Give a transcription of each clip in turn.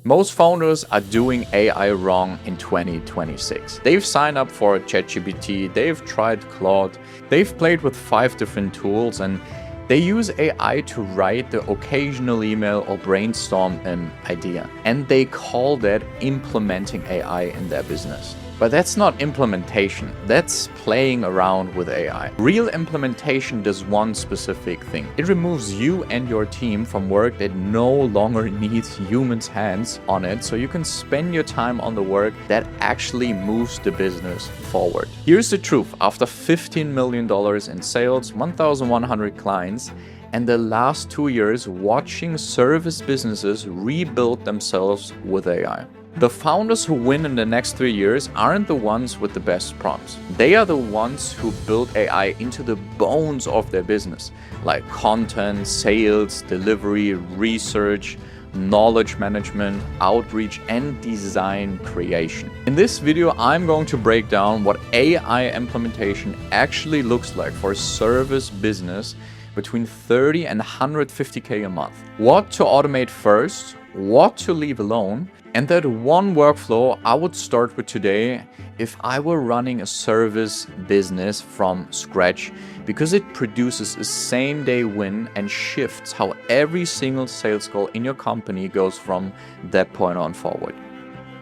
Most founders are doing AI wrong in 2026. They've signed up for ChatGPT, they've tried Claude, they've played with 5 different tools, and they use AI to write the occasional email or brainstorm an idea. And they call that implementing AI in their business. But that's not implementation, that's playing around with AI. Real implementation does one specific thing. It removes you and your team from work that no longer needs humans' hands on it, so you can spend your time on the work that actually moves the business forward. Here's the truth. After $15 million in sales, 1,100 clients, and the last 2 years watching service businesses rebuild themselves with AI. The founders who win in the next 3 years aren't the ones with the best prompts. They are the ones who build AI into the bones of their business, like content, sales, delivery, research, knowledge management, outreach, and design creation. In this video, I'm going to break down what AI implementation actually looks like for a service business between 30 and 150K a month. What to automate first, what to leave alone, and that one workflow I would start with today if I were running a service business from scratch, because it produces a same-day win and shifts how every single sales call in your company goes from that point on forward.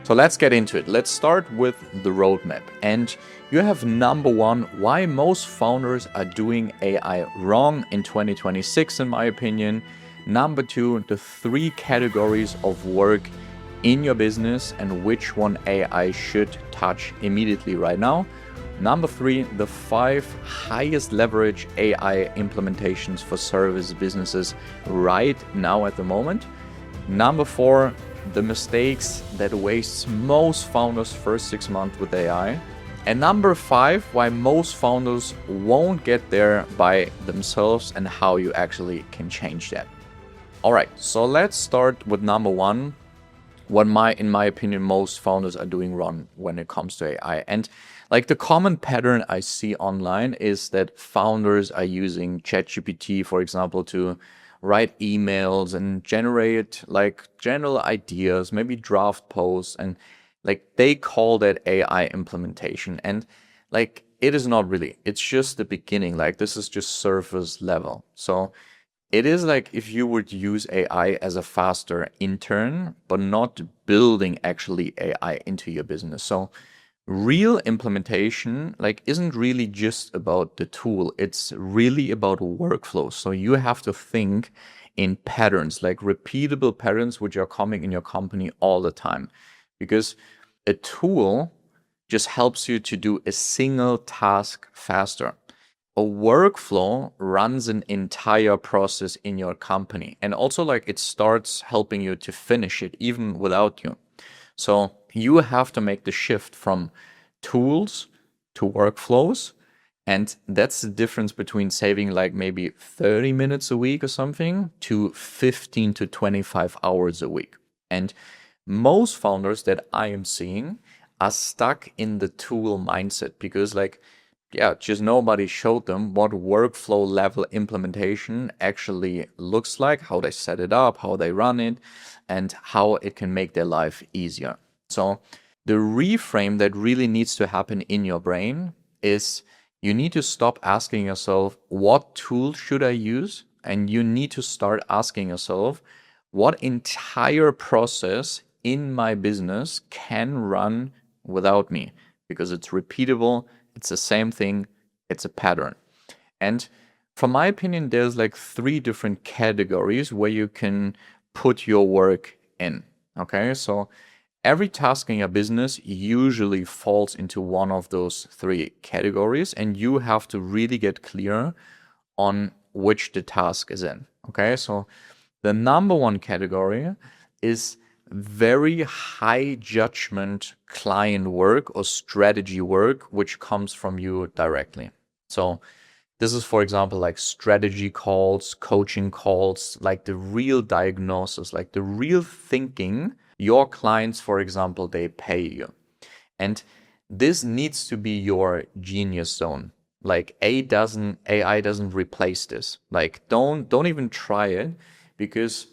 So let's get into it. Let's start with the roadmap. And you have number one, why most founders are doing AI wrong in 2026, in my opinion. Number two, the 3 categories of work in your business and which one AI should touch immediately right now. Number 3, the 5 highest leverage AI implementations for service businesses right now at the moment. Number 4, the mistakes that waste most founders' first 6 months with AI. And number 5, why most founders won't get there by themselves and how you actually can change that. All right, so let's start with number 1. What in my opinion, most founders are doing wrong when it comes to AI. And like the common pattern I see online is that founders are using ChatGPT, for example, to write emails and generate like general ideas, maybe draft posts, and like they call that AI implementation. And like it is not really, it's just the beginning. Like this is just surface level. So it is like if you would use AI as a faster intern, but not building actually AI into your business. So real implementation like isn't really just about the tool. It's really about workflows. So you have to think in patterns, like repeatable patterns, which are coming in your company all the time. Because a tool just helps you to do a single task faster. A workflow runs an entire process in your company, and also like it starts helping you to finish it even without you. So you have to make the shift from tools to workflows, and that's the difference between saving like maybe 30 minutes a week or something to 15 to 25 hours a week. And most founders that I am seeing are stuck in the tool mindset because just nobody showed them what workflow level implementation actually looks like, how they set it up, how they run it, and how it can make their life easier. So the reframe that really needs to happen in your brain is you need to stop asking yourself, what tool should I use? And you need to start asking yourself, what entire process in my business can run without me? Because it's repeatable. It's the same thing. It's a pattern. And from my opinion, there's like 3 different categories where you can put your work in. Okay, so every task in your business usually falls into one of those 3 categories, and you have to really get clear on which the task is in. Okay, so the number 1 category is very high judgment client work or strategy work, which comes from you directly. So this is, for example, like strategy calls, coaching calls, like the real diagnosis, like the real thinking. Your clients, for example, they pay you. And this needs to be your genius zone. Like AI doesn't replace this. Like don't even try it, because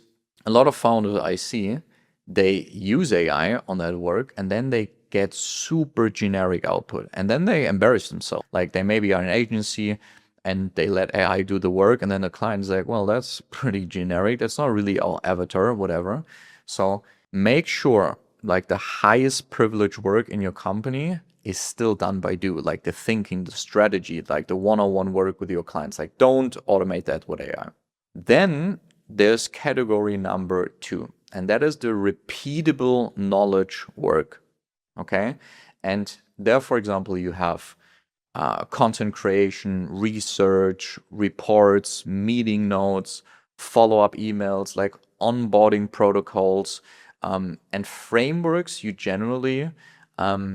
a lot of founders I see, they use AI on that work, and then they get super generic output, and then they embarrass themselves. Like they maybe are an agency and they let AI do the work, and then the client's like, well, that's pretty generic. That's not really our avatar, whatever. So make sure like the highest privilege work in your company is still done by you, like the thinking, the strategy, like the one-on-one work with your clients. Like don't automate that with AI. Then there's category number 2, and that is the repeatable knowledge work. Okay. And there, for example, you have content creation, research, reports, meeting notes, follow-up emails, like onboarding protocols, and frameworks you generally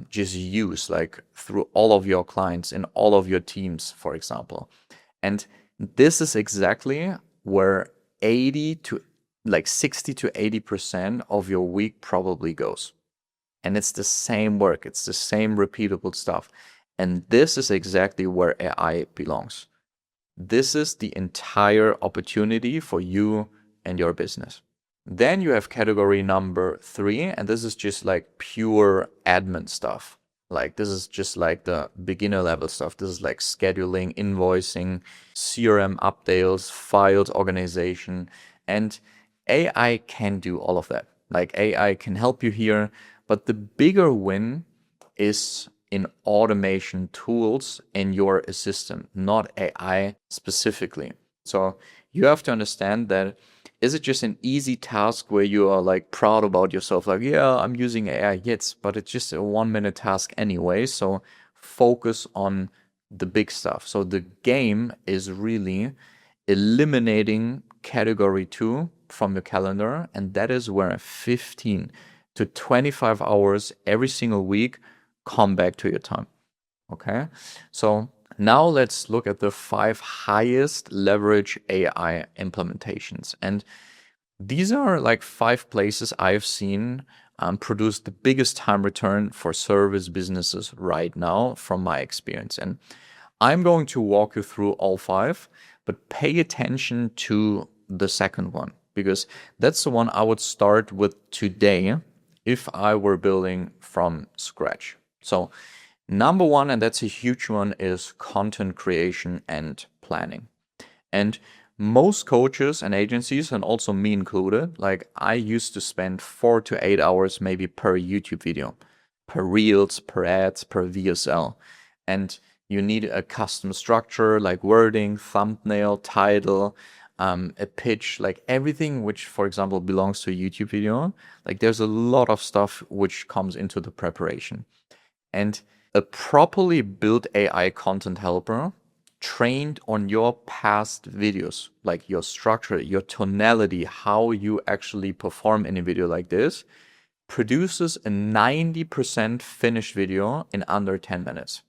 just use like through all of your clients in all of your teams, for example. And this is exactly where 60 to 80% of your week probably goes. And it's the same work, it's the same repeatable stuff. And this is exactly where AI belongs. This is the entire opportunity for you and your business. Then you have category number 3, and this is just like pure admin stuff. Like this is just like the beginner level stuff. This is like scheduling, invoicing, CRM updates, files organization, and AI can do all of that. Like AI can help you here, but the bigger win is in automation tools in your assistant, not AI specifically. So you have to understand that, is it just an easy task where you are like proud about yourself? Like, yeah, I'm using AI, yes, but it's just a 1-minute task anyway. So focus on the big stuff. So the game is really eliminating category 2 from your calendar. And that is where 15 to 25 hours every single week come back to your time. Okay. So now let's look at the 5 highest leverage AI implementations. And these are like 5 places I've seen produce the biggest time return for service businesses right now from my experience. And I'm going to walk you through all 5, but pay attention to the second one, because that's the one I would start with today if I were building from scratch. So number 1, and that's a huge one, is content creation and planning. And most coaches and agencies, and also me included, like I used to spend 4 to 8 hours maybe per YouTube video, per reels, per ads, per VSL. And you need a custom structure like wording, thumbnail, title, a pitch, like everything which, for example, belongs to a YouTube video. Like there's a lot of stuff which comes into the preparation. And a properly built AI content helper trained on your past videos, like your structure, your tonality, how you actually perform in a video like this, produces a 90% finished video in under 10 minutes.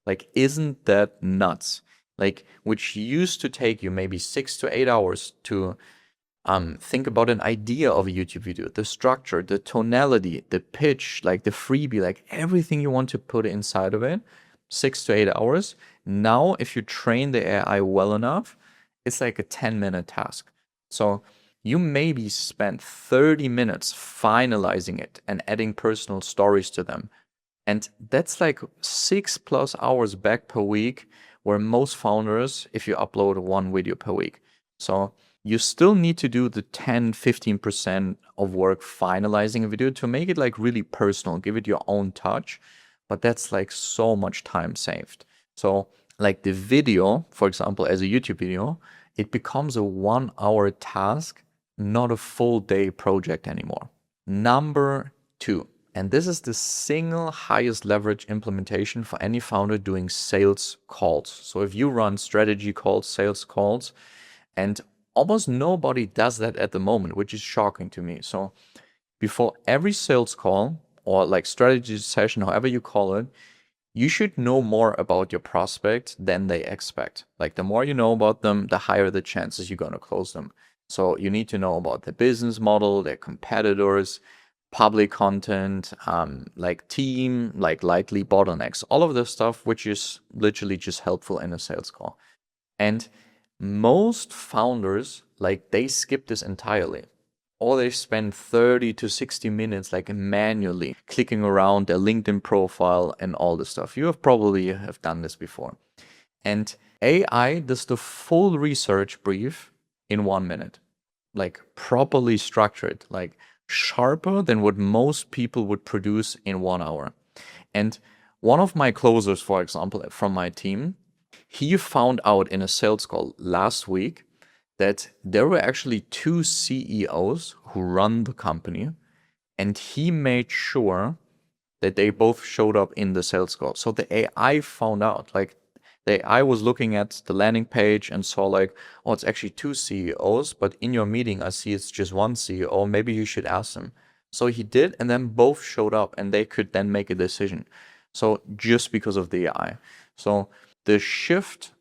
Like, isn't that nuts? Like, which used to take you maybe 6 to 8 hours to think about an idea of a YouTube video, the structure, the tonality, the pitch, like the freebie, like everything you want to put inside of it, 6 to 8 hours. Now, if you train the AI well enough, it's like a 10-minute task. So you maybe spend 30 minutes finalizing it and adding personal stories to them. And that's like 6+ hours back per week, where most founders, if you upload 1 video per week. So you still need to do the 10-15% of work finalizing a video to make it like really personal, give it your own touch. But that's like so much time saved. So like the video, for example, as a YouTube video, it becomes a 1-hour task, not a full day project anymore. Number 2, and this is the single highest leverage implementation for any founder doing sales calls. So if you run strategy calls, sales calls, and almost nobody does that at the moment, which is shocking to me. So before every sales call or like strategy session, however you call it, you should know more about your prospect than they expect. Like the more you know about them, the higher the chances you're going to close them. So you need to know about their business model, their competitors, public content, like team, like likely bottlenecks, all of this stuff, which is literally just helpful in a sales call. And most founders, like they skip this entirely. or they spend 30 to 60 minutes like manually clicking around their LinkedIn profile and all this stuff. You have probably have done this before. And AI does the full research brief in 1 minute, like properly structured, like sharper than what most people would produce in 1 hour. And one of my closers, for example, from my team, he found out in a sales call last week that there were actually two CEOs who run the company, and he made sure that they both showed up in the sales call. So the AI found out, like the AI was looking at the landing page and saw like, oh, it's actually two CEOs, but in your meeting, I see it's just one CEO. Maybe you should ask them. So he did, and then both showed up and they could then make a decision. So just because of the AI. So the shift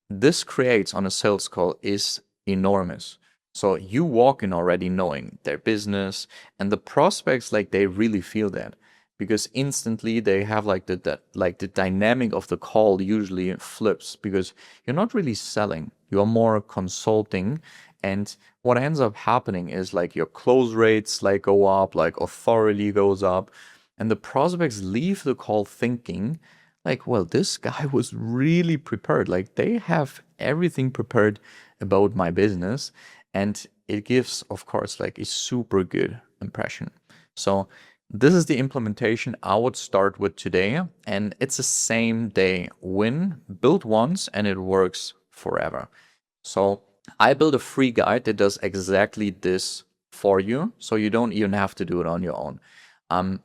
this creates on a sales call is enormous. So you walk in already knowing their business, and the prospects, like they really feel that, because instantly they have like the dynamic of the call usually flips, because you're not really selling, you're more consulting. And what ends up happening is like your close rates like go up, like authority goes up, and the prospects leave the call thinking like, well, this guy was really prepared. Like they have everything prepared about my business. And it gives, of course, like a super good impression. So this is the implementation I would start with today. And it's a same day win, build once, and it works forever. So I built a free guide that does exactly this for you. So you don't even have to do it on your own.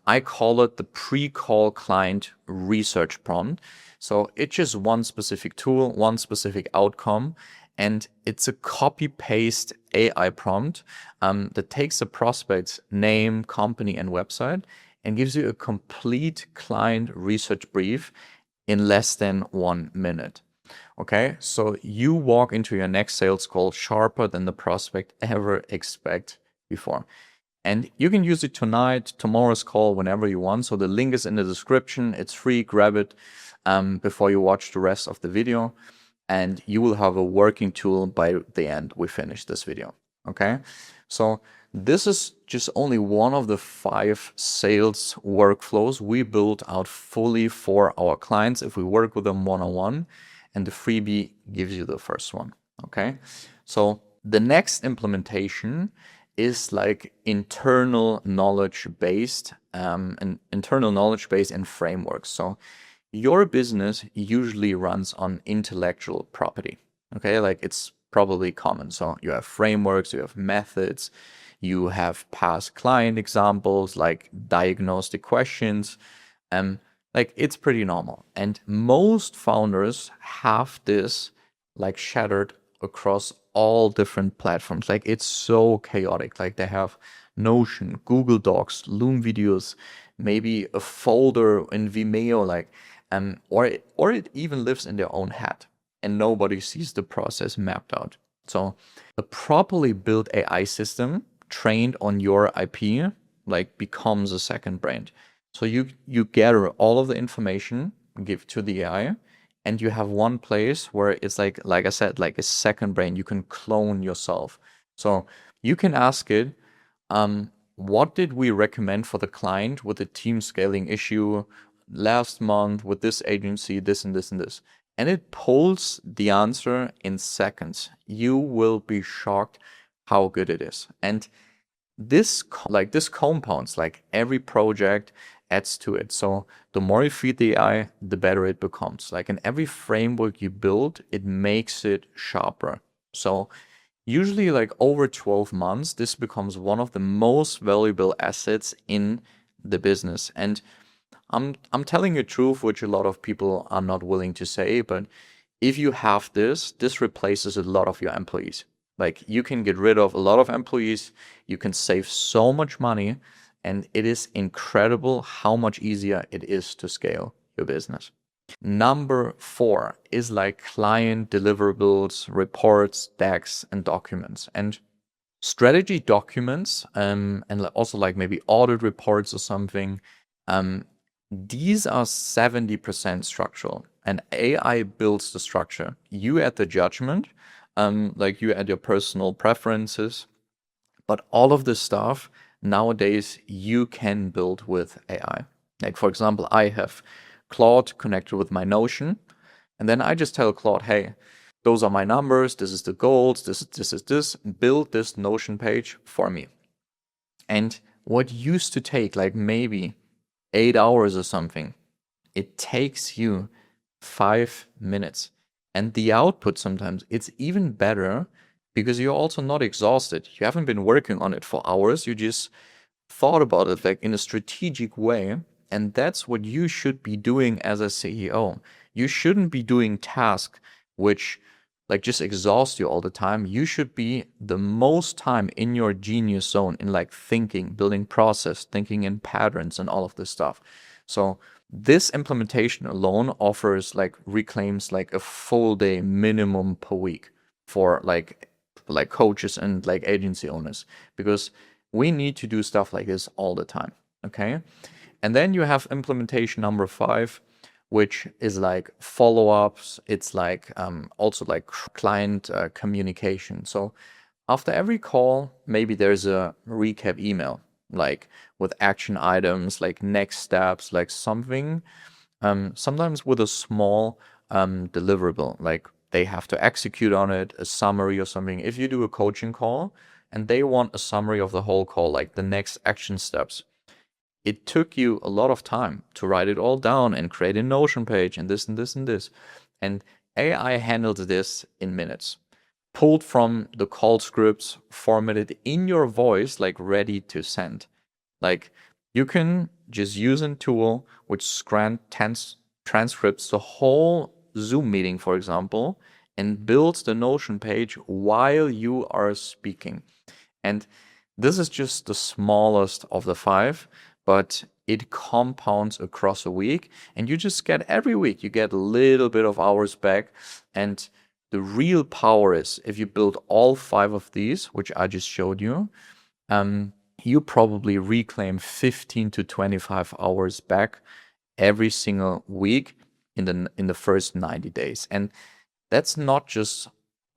I call it the pre-call client research prompt. So it's just one specific tool, one specific outcome, and it's a copy-paste AI prompt that takes a prospect's name, company, and website and gives you a complete client research brief in less than 1 minute. Okay, so you walk into your next sales call sharper than the prospect ever expect before. And you can use it tonight, tomorrow's call, whenever you want. So the link is in the description. It's free. Grab it before you watch the rest of the video. And you will have a working tool by the end we finish this video. Okay. So this is just only one of the 5 sales workflows we built out fully for our clients if we work with them one-on-one. And the freebie gives you the first one. Okay. So the next implementation is like internal knowledge based and frameworks. So your business usually runs on intellectual property. Okay, like it's probably common. So you have frameworks, you have methods, you have past client examples, like diagnostic questions. Like it's pretty normal. And most founders have this like shattered across all different platforms. Like it's so chaotic. Like they have Notion, Google Docs, Loom videos, maybe a folder in Vimeo, like or it even lives in their own head and nobody sees the process mapped out. So a properly built AI system trained on your IP like becomes a second brain. So you gather all of the information, give to the AI, and you have one place where it's like I said, like a second brain. You can clone yourself. So you can ask it, what did we recommend for the client with the team scaling issue last month with this agency, this and this and this? And it pulls the answer in seconds. You will be shocked how good it is. And this compounds, like every project adds to it. So the more you feed the AI, the better it becomes. Like in every framework you build, it makes it sharper. So usually like over 12 months, this becomes one of the most valuable assets in the business. And I'm telling you truth, which a lot of people are not willing to say, but if you have this replaces a lot of your employees. Like you can get rid of a lot of employees, you can save so much money, and it is incredible how much easier it is to scale your business. Number 4 is like client deliverables, reports, decks, and documents. And strategy documents, and also like maybe audit reports or something, these are 70% structural, and AI builds the structure. You add the judgment, like you add your personal preferences, But all of this stuff nowadays you can build with AI. Like, for example, I have Claude connected with my Notion, and then I just tell Claude, hey, those are my numbers, this is the goals, this is this, build this Notion page for me. And what used to take like maybe 8 hours or something, it takes you 5 minutes. And the output sometimes, it's even better because you're also not exhausted. You haven't been working on it for hours. You just thought about it like in a strategic way. And that's what you should be doing as a CEO. You shouldn't be doing tasks which like just exhaust you all the time. You should be the most time in your genius zone in like thinking, building process, thinking in patterns and all of this stuff. So this implementation alone offers like reclaims like a full day minimum per week for like coaches and like agency owners, because we need to do stuff like this all the time. Okay. And then you have implementation number 5, which is like follow-ups. It's like also like client communication. So after every call, maybe there's a recap email, like with action items, like next steps, like something, sometimes with a small deliverable, like they have to execute on it, a summary or something. If you do a coaching call and they want a summary of the whole call, like the next action steps, it took you a lot of time to write it all down and create a Notion page and this and this and this. And AI handled this in minutes, pulled from the call scripts, formatted in your voice, like ready to send. Like you can just use a tool which transcripts the whole Zoom meeting, for example, and builds the Notion page while you are speaking. And this is just the smallest of the 5, but it compounds across a week, and you just get every week, you get a little bit of hours back. And the real power is if you build all 5 of these, which I just showed you, you probably reclaim 15 to 25 hours back every single week in the first 90 days. And that's not just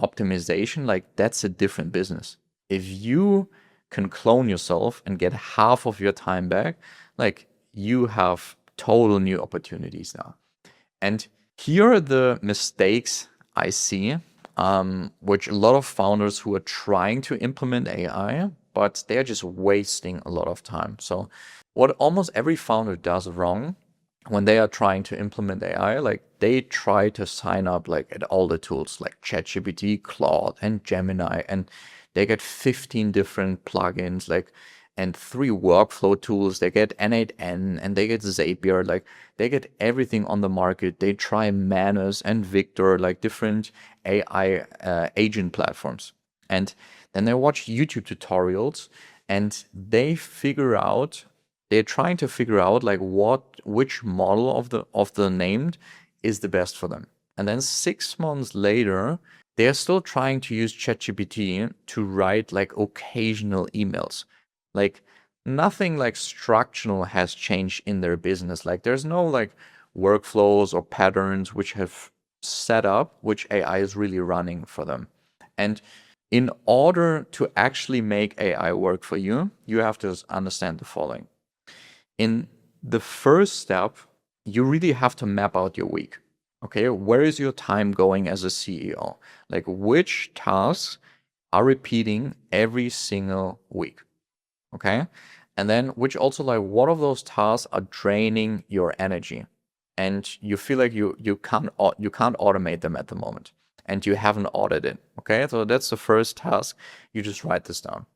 optimization, like that's a different business. If you can clone yourself and get half of your time back, like you have total new opportunities now. And here are the mistakes I see, which a lot of founders who are trying to implement AI, but they're just wasting a lot of time. So what almost every founder does wrong when they are trying to implement AI, like they try to sign up like at all the tools like ChatGPT, Claude, and Gemini, and they get 15 different plugins, like, and 3 workflow tools. They get N8N and they get Zapier, like they get everything on the market. They try Manus and Victor, like different AI agent platforms. And then they watch YouTube tutorials and they're trying to figure out like which model of the named is the best for them. And then 6 months later, they're still trying to use ChatGPT to write like occasional emails. Like nothing like structural has changed in their business. Like there's no like workflows or patterns which have set up, which AI is really running for them. And in order to actually make AI work for you, you have to understand the following. In the first step, you really have to map out your week. Okay, where is your time going as a CEO? Like which tasks are repeating every single week? Okay, and then which also like what of those tasks are draining your energy, and you feel like you can't automate them at the moment, and you haven't audited. Okay, so that's the first task. You just write this down.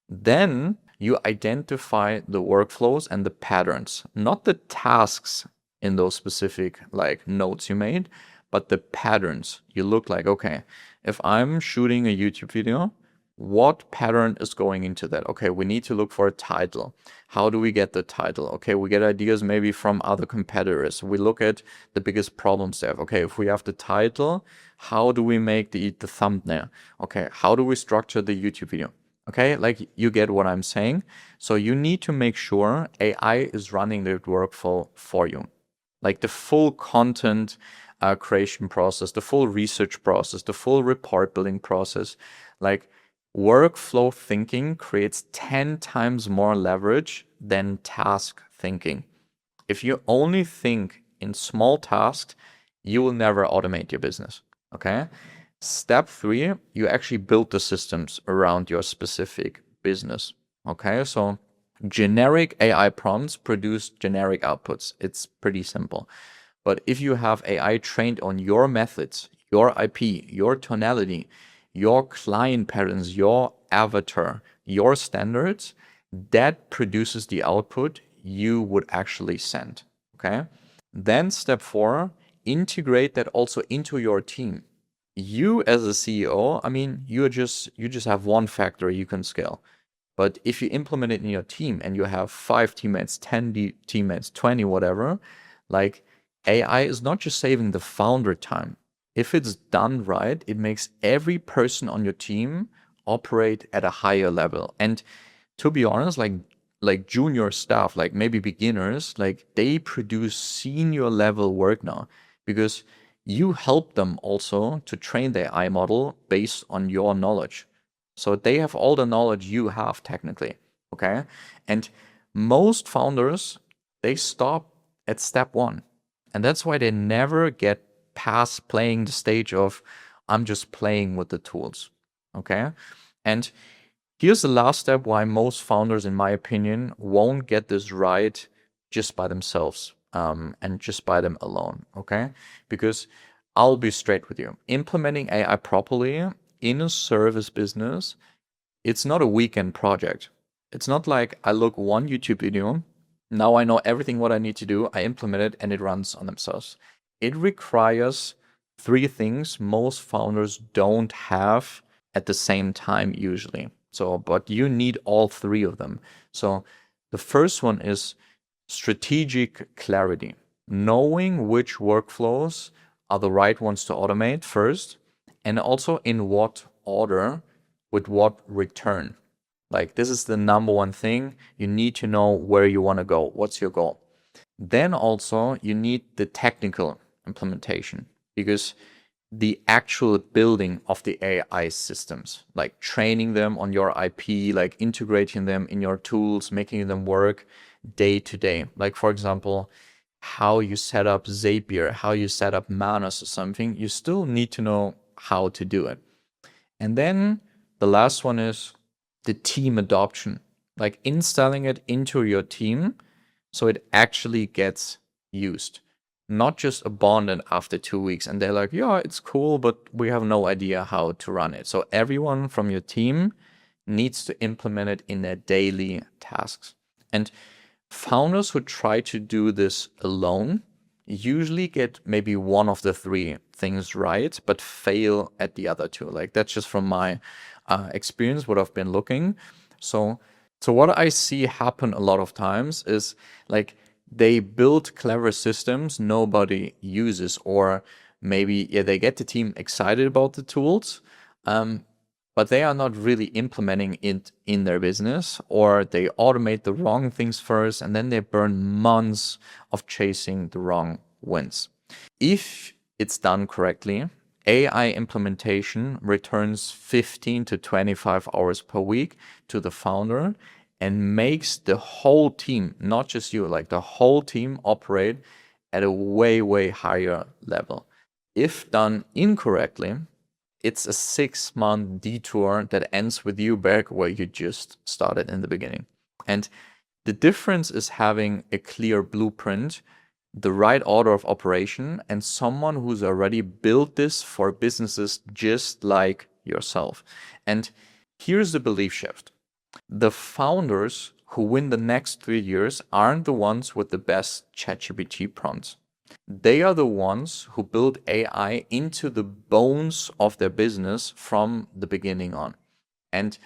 Then you identify the workflows and the patterns, not the tasks in those specific like notes you made, but the patterns. You look like, okay, if I'm shooting a YouTube video, what pattern is going into that? Okay, we need to look for a title. How do we get the title? Okay, we get ideas maybe from other competitors. We look at the biggest problems they have. Okay, if we have the title, how do we make the thumbnail? Okay, how do we structure the YouTube video? Okay, like you get what I'm saying. So you need to make sure AI is running the workflow for you. Like the full content creation process, the full research process, the full report building process. Like Workflow thinking creates 10 times more leverage than task thinking. If you only think in small tasks, you will never automate your business. Okay. Step 3, you actually build the systems around your specific business. Okay. So generic AI prompts produce generic outputs. It's pretty simple. But if you have AI trained on your methods, your IP, your tonality, your client patterns, your avatar, your standards, that produces the output you would actually send. Okay. Then step 4, integrate that also into your team. You as a CEO, I mean, you just have one factory you can scale. But if you implement it in your team and you have 5 teammates, 10 teammates, 20, whatever, like AI is not just saving the founder time. If it's done right, it makes every person on your team operate at a higher level. And to be honest, like junior staff, like maybe beginners, like they produce senior level work now because you help them also to train their AI model based on your knowledge. So they have all the knowledge you have technically, okay? And most founders, they stop at step 1. And that's why they never get past playing the stage of, I'm just playing with the tools, okay? And here's the last step why most founders, in my opinion, won't get this right just by themselves and just by them alone, okay? Because I'll be straight with you. Implementing AI properly in a service business, it's not a weekend project. It's not like I look one YouTube video, now I know everything what I need to do, I implement it, and it runs on themselves. It requires 3 things most founders don't have at the same time usually. So, but you need all 3 of them. So the first one is strategic clarity, knowing which workflows are the right ones to automate first, and also in what order, with what return. Like this is the number one thing. You need to know where you want to go. What's your goal? Then also you need the technical implementation, because the actual building of the AI systems, like training them on your IP, like integrating them in your tools, making them work day to day. Like for example, how you set up Zapier, how you set up Manus or something, you still need to know how to do it. And then the last one is the team adoption, like installing it into your team so it actually gets used, not just abandoned after 2 weeks. And they're like, yeah, it's cool, but we have no idea how to run it. So everyone from your team needs to implement it in their daily tasks. And founders who try to do this alone usually get maybe one of the 3 things right, but fail at the other 2. Like that's just from my experience, what I've been looking. So what I see happen a lot of times is like they build clever systems nobody uses, or maybe they get the team excited about the tools, but they are not really implementing it in their business, or they automate the wrong things first, and then they burn months of chasing the wrong wins. If it's done correctly, AI implementation returns 15 to 25 hours per week to the founder and makes the whole team, not just you, like the whole team operate at a way, way higher level. If done incorrectly, it's a 6-month detour that ends with you back where you just started in the beginning. And the difference is having a clear blueprint, the right order of operation, and someone who's already built this for businesses just like yourself. And here's the belief shift. The founders who win the next 3 years aren't the ones with the best ChatGPT prompts. They are the ones who build AI into the bones of their business from the beginning on. And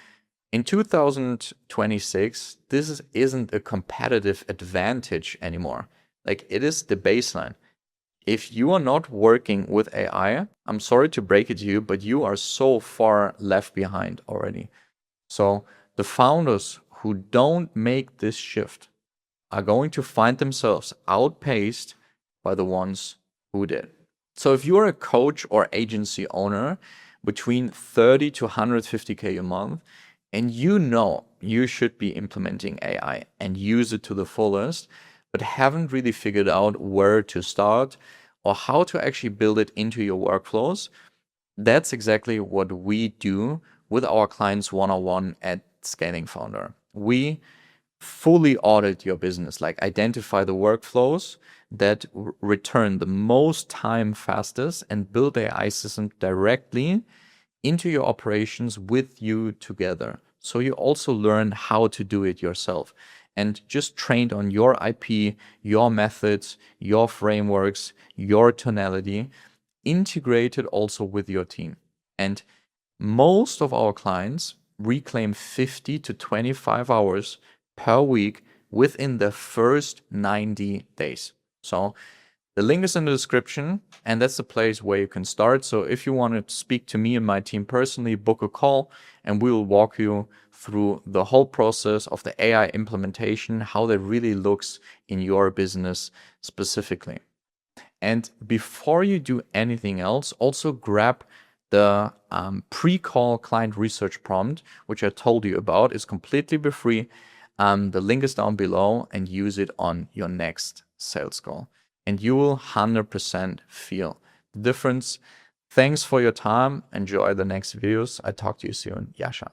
in 2026, this isn't a competitive advantage anymore. Like it is the baseline. If you are not working with AI, I'm sorry to break it to you, but you are so far left behind already. So the founders who don't make this shift are going to find themselves outpaced by the ones who did. So if you're a coach or agency owner, between 30 to 150K a month, and you know you should be implementing AI and use it to the fullest, but haven't really figured out where to start or how to actually build it into your workflows, that's exactly what we do with our clients one-on-one at Scaling Founder. We fully audit your business, like identify the workflows that return the most time fastest and build AI systems directly into your operations with you together. So you also learn how to do it yourself and just trained on your IP, your methods, your frameworks, your tonality, integrated also with your team. And most of our clients reclaim 50 to 25 hours per week within the first 90 days. So the link is in the description, and that's the place where you can start. So if you want to speak to me and my team personally, book a call, and we will walk you through the whole process of the AI implementation, how that really looks in your business specifically. And before you do anything else, also grab the pre-call client research prompt, which I told you about, is completely free. The link is down below, and use it on your next sales call. And you will 100% feel the difference. Thanks for your time. Enjoy the next videos. I talk to you soon. Yasha.